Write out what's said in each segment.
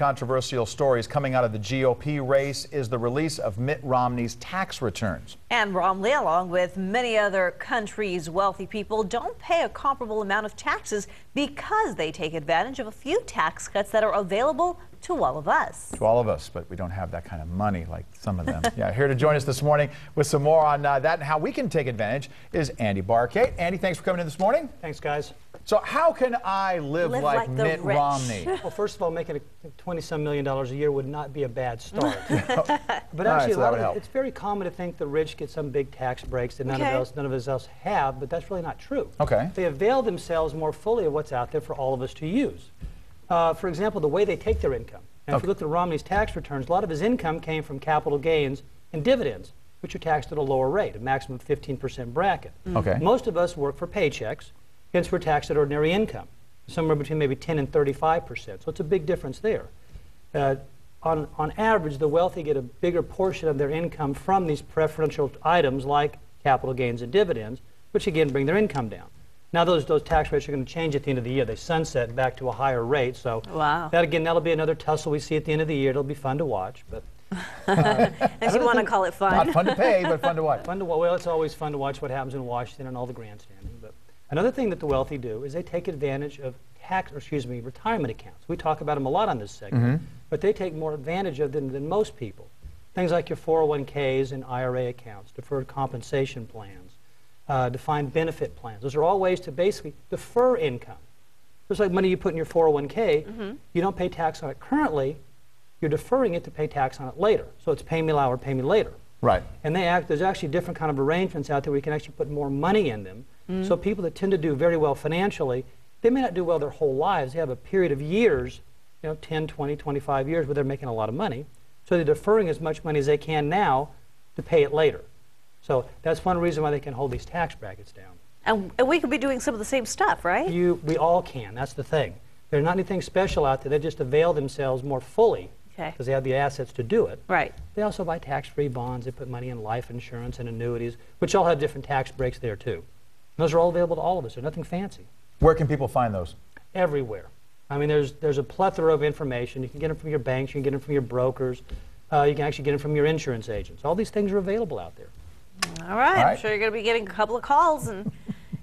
Controversial stories coming out of the GOP race is the release of Mitt Romney's tax returns. And Romney, along with many other countries' wealthy people, don't pay a comparable amount of taxes because they take advantage of a few tax cuts that are available to all of us. To all of us, but we don't have that kind of money like some of them. Yeah, here to join us this morning with some more on that and how we can take advantage is Andy Barkate. Andy, thanks for coming in this morning. Thanks, guys. So how can I live like Mitt Romney? Well, first of all, making $20-some million a year would not be a bad start. But actually, it's very common to think the rich get some big tax breaks that none of us else have, but that's really not true. Okay. They avail themselves more fully of what's out there for all of us to use. For example, the way they take their income. Now, if you look at Romney's tax returns, a lot of his income came from capital gains and dividends, which are taxed at a lower rate, a maximum 15% bracket. Okay. Most of us work for paychecks. Hence, we're taxed at ordinary income, somewhere between maybe 10 and 35%. So it's a big difference there. On average, the wealthy get a bigger portion of their income from these preferential items like capital gains and dividends, which again bring their income down. Now those tax rates are going to change at the end of the year. They sunset back to a higher rate. So that'll be another tussle we see at the end of the year. It'll be fun to watch. But as you want to call it fun. Not fun to pay, but fun to watch. Well, it's always fun to watch what happens in Washington and all the grandstanding. But another thing that the wealthy do is they take advantage of retirement accounts. We talk about them a lot on this segment, but they take more advantage of them than most people. Things like your 401ks and IRA accounts, deferred compensation plans, defined benefit plans. Those are all ways to basically defer income. Just like money you put in your 401k, you don't pay tax on it currently, you're deferring it to pay tax on it later. So it's pay me now or pay me later. Right. And there's actually different kind of arrangements out there where you can actually put more money in them. So people that tend to do very well financially, they may not do well their whole lives. They have a period of years, 10, 20, 25 years where they're making a lot of money. So they're deferring as much money as they can now to pay it later. So that's one reason why they can hold these tax brackets down. And we could be doing some of the same stuff, right? We all can. That's the thing. There's not anything special out there. They just avail themselves more fully because they have the assets to do it. Right. They also buy tax-free bonds. They put money in life insurance and annuities, which all have different tax breaks there too. Those are all available to all of us. There's nothing fancy. Where can people find those? Everywhere. I mean, there's a plethora of information. You can get them from your banks. You can get them from your brokers. You can actually get them from your insurance agents. All these things are available out there. All right. I'm sure you're going to be getting a couple of calls and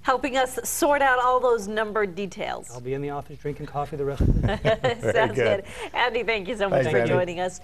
helping us sort out all those numbered details. I'll be in the office drinking coffee the rest of the day. Sounds good. Andy, thank you so much for joining us.